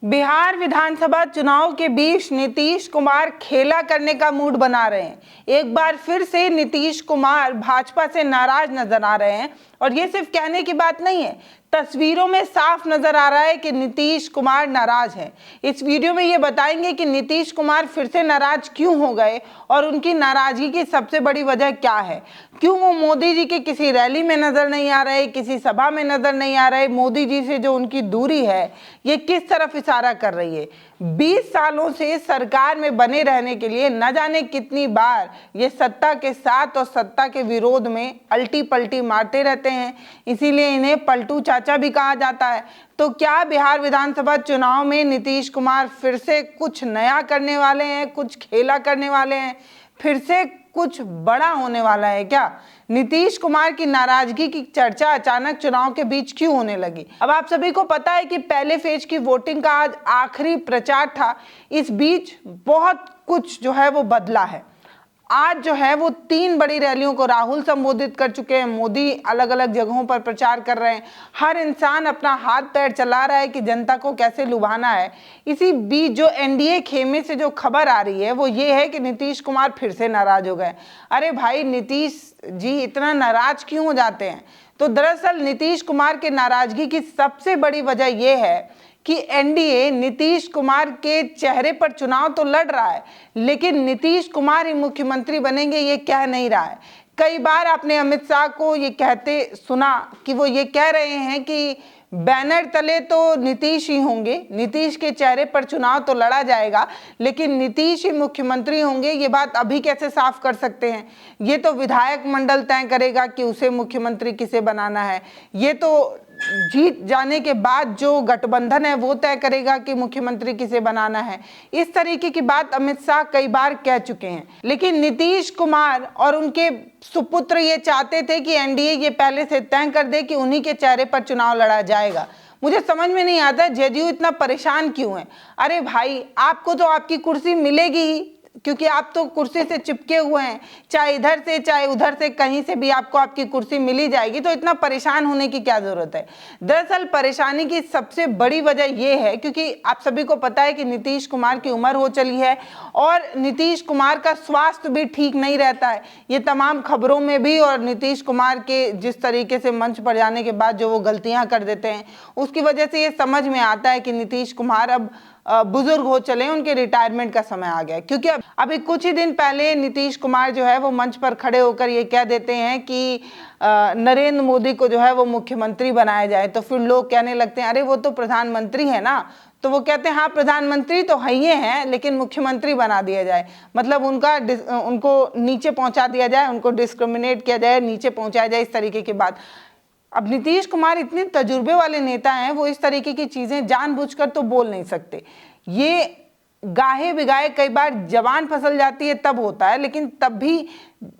बिहार विधानसभा चुनाव के बीच नीतीश कुमार खेला करने का मूड बना रहे हैं। एक बार फिर से नीतीश कुमार भाजपा से नाराज नजर आ रहे हैं और ये सिर्फ कहने की बात नहीं है, तस्वीरों में साफ नजर आ रहा है कि नीतीश कुमार नाराज हैं। इस वीडियो में ये बताएंगे कि नीतीश कुमार फिर से नाराज क्यों हो गए और उनकी नाराजगी की सबसे बड़ी वजह क्या है। क्यों वो मोदी जी की किसी रैली में नजर नहीं आ रहे, किसी सभा में नजर नहीं आ रहे, मोदी जी से जो उनकी दूरी है ये किस तरफ इशारा कर रही है। 20 सालों से सरकार में बने रहने के लिए न जाने कितनी बार ये सत्ता के साथ और सत्ता के विरोध में अल्टी पलटी मारते रहते हैं, इसीलिए इन्हें पलटू चाचा भी कहा जाता है। तो क्या बिहार विधानसभा चुनाव में नीतीश कुमार फिर से कुछ नया करने वाले हैं, कुछ खेला करने वाले हैं, फिर से कुछ बड़ा होने वाला है क्या? नीतीश कुमार की नाराजगी की चर्चा अचानक चुनाव के बीच क्यों होने लगी? अब आप सभी को पता है कि पहले फेज की वोटिंग का आज आखिरी प्रचार था। इस बीच बहुत कुछ जो है वो बदला है। आज जो है वो 3 बड़ी रैलियों को राहुल संबोधित कर चुके हैं, मोदी अलग अलग जगहों पर प्रचार कर रहे हैं, हर इंसान अपना हाथ पैर चला रहा है कि जनता को कैसे लुभाना है। इसी बीच जो एनडीए खेमे से जो खबर आ रही है वो ये है कि नीतीश कुमार फिर से नाराज हो गए। अरे भाई, नीतीश जी इतना नाराज क्यों हो जाते हैं? तो दरअसल नीतीश कुमार के नाराजगी की सबसे बड़ी वजह यह है कि एनडीए नीतीश कुमार के चेहरे पर चुनाव तो लड़ रहा है, लेकिन नीतीश कुमार ही मुख्यमंत्री बनेंगे ये कह नहीं रहा है। कई बार आपने अमित शाह को ये कहते सुना कि वो ये कह रहे हैं कि बैनर तले तो नीतीश ही होंगे, नीतीश के चेहरे पर चुनाव तो लड़ा जाएगा, लेकिन नीतीश ही मुख्यमंत्री होंगे। ये बात अभी कैसे साफ कर सकते हैं? ये तो विधायक मंडल तय करेगा कि उसे मुख्यमंत्री किसे बनाना है। ये तो जीत जाने के बाद जो गठबंधन है वो तय करेगा कि मुख्यमंत्री किसे बनाना है। इस तरीके की बात अमित शाह कई बार कह चुके हैं, लेकिन नीतीश कुमार और उनके सुपुत्र ये चाहते थे कि एनडीए ये पहले से तय कर दे कि उन्हीं के चेहरे पर चुनाव लड़ा जाएगा। मुझे समझ में नहीं आता जेडीयू इतना परेशान क्यों है। अरे भाई, आपको तो आपकी कुर्सी मिलेगी ही, क्योंकि आप तो कुर्सी से चिपके हुए हैं, चाहे इधर से चाहे उधर से कहीं से भी आपको आपकी कुर्सी मिली जाएगी, तो इतना परेशान होने की क्या जरूरत है। दरअसल परेशानी की सबसे बड़ी वजह यह है क्योंकि आप सभी को पता है कि नीतीश कुमार की उम्र हो चली है और नीतीश कुमार का स्वास्थ्य भी ठीक नहीं रहता है। ये तमाम खबरों में भी, और नीतीश कुमार के जिस तरीके से मंच पर जाने के बाद जो वो गलतियां कर देते हैं उसकी वजह से ये समझ में आता है कि नीतीश कुमार अब बुजुर्ग हो चले, उनके रिटायरमेंट का समय आ गया। क्योंकि अभी कुछ ही दिन पहले नीतीश कुमार जो है वो मंच पर खड़े होकर ये कह देते हैं कि नरेंद्र मोदी को जो है वो मुख्यमंत्री बनाया जाए, तो फिर लोग कहने लगते हैं अरे वो तो प्रधानमंत्री है ना। तो वो कहते हैं हाँ, प्रधानमंत्री तो है ही हैं, लेकिन मुख्यमंत्री बना दिया जाए, मतलब उनको नीचे पहुंचा दिया जाए, उनको डिस्क्रिमिनेट किया जाए, नीचे पहुंचाया जाए, इस तरीके की बात। अब नीतीश कुमार इतने तजुर्बे वाले नेता हैं, वो इस तरीके की चीजें जानबूझकर तो बोल नहीं सकते। ये गाहे बिगाए कई बार जबान फसल जाती है तब होता है, लेकिन तब भी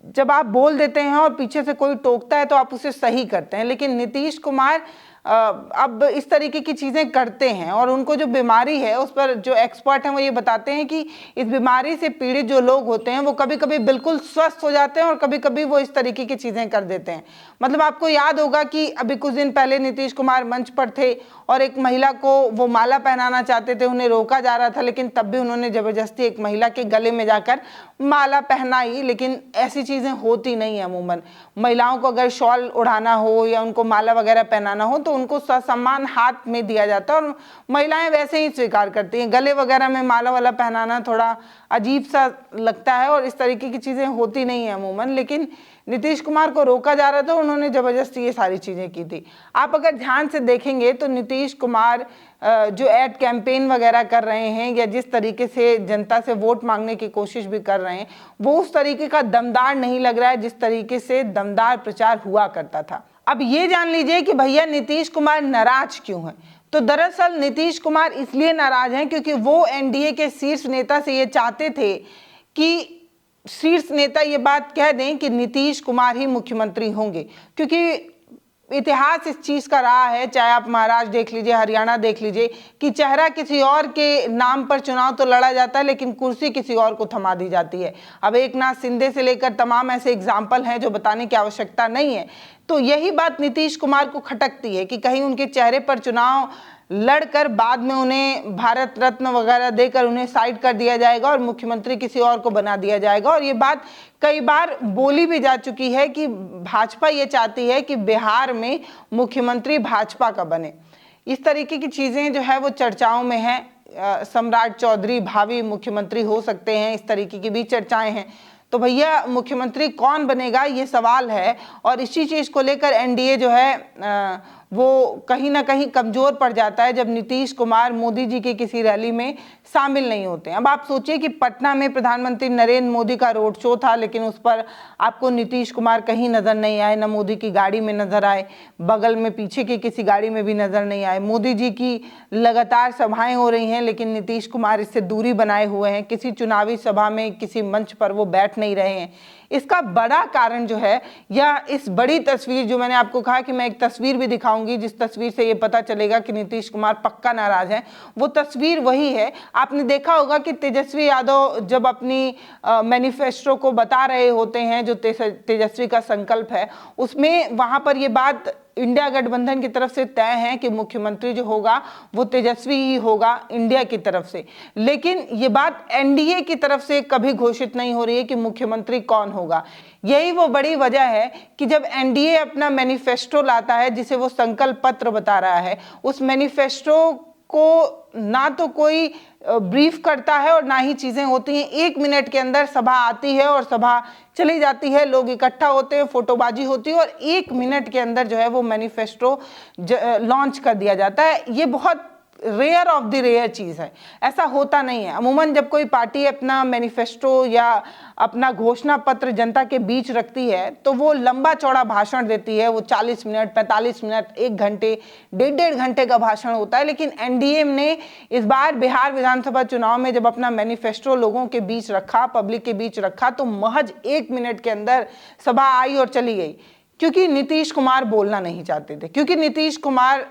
जब आप बोल देते हैं और पीछे से कोई टोकता है तो आप उसे सही करते हैं। लेकिन नीतीश कुमार अब इस तरीके की चीज़ें करते हैं और उनको जो बीमारी है उस पर जो एक्सपर्ट हैं वो ये बताते हैं कि इस बीमारी से पीड़ित जो लोग होते हैं वो कभी कभी बिल्कुल स्वस्थ हो जाते हैं और कभी कभी वो इस तरीके की चीज़ें कर देते हैं। मतलब आपको याद होगा कि अभी कुछ दिन पहले नीतीश कुमार मंच पर थे और एक महिला को वो माला पहनाना चाहते थे, उन्हें रोका जा रहा था, लेकिन तब भी उन्होंने ज़बरदस्ती एक महिला के गले में जाकर माला पहनाई। लेकिन ऐसी चीज़ें होती नहीं है अमूमन। महिलाओं को अगर शॉल उड़ाना हो या उनको माला वगैरह पहनाना हो तो उनको ससम्मान हाथ में दिया जाता है और महिलाएं वैसे ही स्वीकार करती हैं। गले वगैरह में माला वाला पहनाना थोड़ा अजीब सा लगता है और इस तरीके की चीज़ें होती नहीं है अमूमन, लेकिन नीतीश कुमार को रोका जा रहा था, उन्होंने ज़बरदस्ती ये सारी चीज़ें की थी। आप अगर ध्यान से देखेंगे तो नीतीश कुमार जो एड कैंपेन वगैरह कर रहे हैं या जिस तरीके से जनता से वोट मांगने की कोशिश भी कर रहे हैं वो उस तरीके का दमदार नहीं लग रहा है जिस तरीके से दमदार प्रचार हुआ करता था। अब ये जान लीजिए कि भैया नीतीश कुमार नाराज क्यों है। तो दरअसल नीतीश कुमार इसलिए नाराज हैं क्योंकि वो एनडीए के शीर्ष नेता से ये चाहते थे कि शीर्ष नेता ये बात कह दें कि नीतीश कुमार ही मुख्यमंत्री होंगे, क्योंकि इतिहास इस चीज़ का रहा है, चाहे आप महाराष्ट्र देख लीजिए, हरियाणा देख लीजिए, कि चेहरा किसी और के नाम पर चुनाव तो लड़ा जाता है लेकिन कुर्सी किसी और को थमा दी जाती है। अब एक नाथ शिंदे से लेकर तमाम ऐसे एग्जाम्पल हैं जो बताने की आवश्यकता नहीं है। तो यही बात नीतीश कुमार को खटकती है कि कहीं उनके चेहरे पर चुनाव लड़कर बाद में उन्हें भारत रत्न वगैरह देकर उन्हें साइड कर दिया जाएगा और मुख्यमंत्री किसी और को बना दिया जाएगा। और ये बात कई बार बोली भी जा चुकी है कि भाजपा ये चाहती है कि बिहार में मुख्यमंत्री भाजपा का बने। इस तरीके की चीज़ें जो है वो चर्चाओं में है। सम्राट चौधरी भावी मुख्यमंत्री हो सकते हैं, इस तरीके की भी चर्चाएं हैं। तो भैया मुख्यमंत्री कौन बनेगा ये सवाल है, और इसी चीज़ को लेकर एनडीए जो है वो कहीं ना कहीं कमज़ोर पड़ जाता है जब नीतीश कुमार मोदी जी की किसी रैली में शामिल नहीं होते हैं। अब आप सोचिए कि पटना में प्रधानमंत्री नरेंद्र मोदी का रोड शो था, लेकिन उस पर आपको नीतीश कुमार कहीं नज़र नहीं आए, न मोदी की गाड़ी में नज़र आए, बगल में पीछे की किसी गाड़ी में भी नज़र नहीं आए। मोदी जी की लगातार सभाएं हो रही हैं, लेकिन नीतीश कुमार इससे दूरी बनाए हुए हैं। किसी चुनावी सभा में किसी मंच पर वो बैठ नहीं रहे हैं। इसका बड़ा कारण जो है, या इस बड़ी तस्वीर जो मैंने आपको कहा कि मैं एक तस्वीर भी दिखाऊंगी जिस तस्वीर से ये पता चलेगा कि नीतीश कुमार पक्का नाराज हैं, वो तस्वीर वही है। आपने देखा होगा कि तेजस्वी यादव जब अपनी मैनिफेस्टो को बता रहे होते हैं, जो तेजस्वी का संकल्प है, उसमें वहां पर ये बात इंडिया गठबंधन की तरफ से तय है कि मुख्यमंत्री जो होगा वो तेजस्वी ही होगा इंडिया की तरफ से। लेकिन ये बात एनडीए की तरफ से कभी घोषित नहीं हो रही है कि मुख्यमंत्री कौन होगा। यही वो बड़ी वजह है कि जब एनडीए अपना मैनिफेस्टो लाता है, जिसे वो संकल्प पत्र बता रहा है, उस मैनिफेस्टो को ना तो कोई ब्रीफ करता है और ना ही चीज़ें होती हैं। 1 मिनट के अंदर सभा आती है और सभा चली जाती है, लोग इकट्ठा होते हैं, फोटोबाजी होती है और 1 मिनट के अंदर जो है वो मैनिफेस्टो लॉन्च कर दिया जाता है। ये बहुत रेयर ऑफ द रेयर चीज़ है, ऐसा होता नहीं है। अमूमन जब कोई पार्टी अपना मैनिफेस्टो या अपना घोषणा पत्र जनता के बीच रखती है तो वो लंबा चौड़ा भाषण देती है। वो 40 मिनट, 45 मिनट, 1 घंटे, 1.5 घंटे का भाषण होता है। लेकिन एनडीए ने इस बार बिहार विधानसभा चुनाव में जब अपना मैनिफेस्टो लोगों के बीच रखा, पब्लिक के बीच रखा, तो महज 1 मिनट के अंदर सभा आई और चली गई, क्योंकि नीतीश कुमार बोलना नहीं चाहते थे, क्योंकि नीतीश कुमार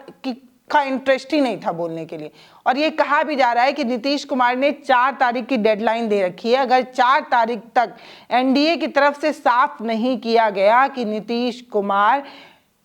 का इंटरेस्ट ही नहीं था बोलने के लिए। और ये कहा भी जा रहा है कि नीतीश कुमार ने 4 तारीख की डेडलाइन दे रखी है। अगर 4 तारीख तक एनडीए की तरफ से साफ नहीं किया गया कि नीतीश कुमार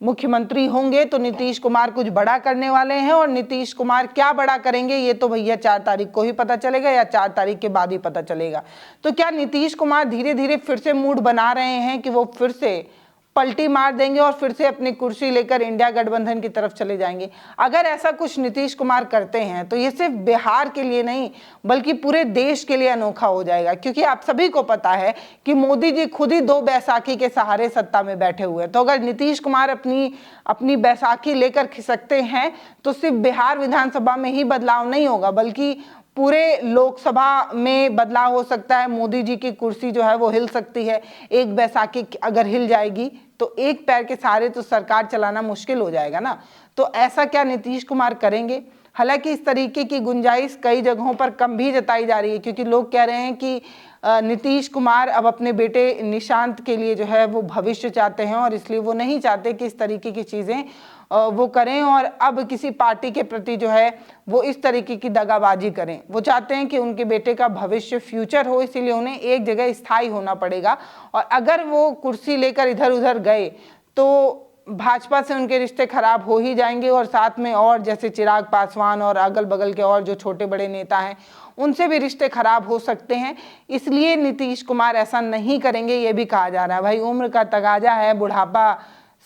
मुख्यमंत्री होंगे तो नीतीश कुमार कुछ बड़ा करने वाले हैं, और नीतीश कुमार क्या बड़ा करेंगे ये तो भैया 4 तारीख को ही पता चलेगा, या 4 तारीख के बाद ही पता चलेगा। तो क्या नीतीश कुमार धीरे धीरे फिर से मूड बना रहे हैं कि वो फिर से पलटी मार देंगे और फिर से अपनी कुर्सी लेकर इंडिया गठबंधन की तरफ चले जाएंगे? अगर ऐसा कुछ नीतीश कुमार करते हैं तो ये सिर्फ बिहार के लिए नहीं बल्कि पूरे देश के लिए अनोखा हो जाएगा, क्योंकि आप सभी को पता है कि मोदी जी खुद ही 2 बैसाखी के सहारे सत्ता में बैठे हुए हैं। तो अगर नीतीश कुमार अपनी बैसाखी लेकर खिसकते हैं तो सिर्फ बिहार विधानसभा में ही बदलाव नहीं होगा, बल्कि पूरे लोकसभा में बदलाव हो सकता है। मोदी जी की कुर्सी जो है वो हिल सकती है। एक बैसाखी अगर हिल जाएगी तो एक पैर के सहारे तो सरकार चलाना मुश्किल हो जाएगा ना। तो ऐसा क्या नीतीश कुमार करेंगे? हालांकि इस तरीके की गुंजाइश कई जगहों पर कम भी जताई जा रही है, क्योंकि लोग कह रहे हैं कि नीतीश कुमार अब अपने बेटे निशांत के लिए जो है वो भविष्य चाहते हैं, और इसलिए वो नहीं चाहते कि इस तरीके की चीज़ें वो करें और अब किसी पार्टी के प्रति जो है वो इस तरीके की दगाबाजी करें। वो चाहते हैं कि उनके बेटे का भविष्य, फ्यूचर हो, इसीलिए उन्हें एक जगह स्थायी होना पड़ेगा। और अगर वो कुर्सी लेकर इधर उधर गए तो भाजपा से उनके रिश्ते खराब हो ही जाएंगे, और साथ में और जैसे चिराग पासवान और अगल बगल के और जो छोटे बड़े नेता हैं उनसे भी रिश्ते खराब हो सकते हैं। इसलिए नीतीश कुमार ऐसा नहीं करेंगे, ये भी कहा जा रहा है। भाई उम्र का तगाजा है, बुढ़ापा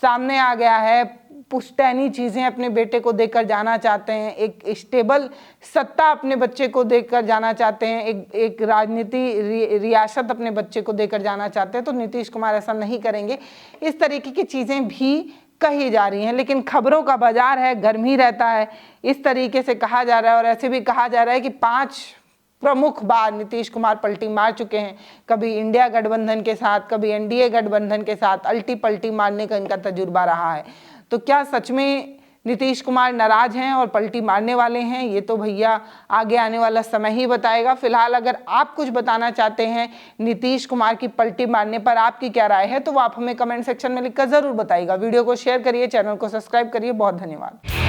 सामने आ गया है, पुश्तैनी चीज़ें अपने बेटे को देकर जाना चाहते हैं, एक स्टेबल सत्ता अपने बच्चे को देकर जाना चाहते हैं, एक राजनीति रियासत अपने बच्चे को देकर जाना चाहते हैं। तो नीतीश कुमार ऐसा नहीं करेंगे। इस तरीके की चीज़ें भी कही जा रही हैं, लेकिन खबरों का बाजार है, गर्म ही रहता है, इस तरीके से कहा जा रहा है। और ऐसे भी कहा जा रहा है कि 5 प्रमुख बार नीतीश कुमार पलटी मार चुके हैं, कभी इंडिया गठबंधन के साथ, कभी एनडीए गठबंधन के साथ, अल्टी पलटी मारने का इनका तजुर्बा रहा है। तो क्या सच में नीतीश कुमार नाराज हैं और पलटी मारने वाले हैं? ये तो भैया आगे आने वाला समय ही बताएगा। फिलहाल अगर आप कुछ बताना चाहते हैं नीतीश कुमार की पलटी मारने पर, आपकी क्या राय है, तो वो आप हमें कमेंट सेक्शन में लिखकर जरूर बताइएगा। वीडियो को शेयर करिए, चैनल को सब्सक्राइब करिए। बहुत धन्यवाद।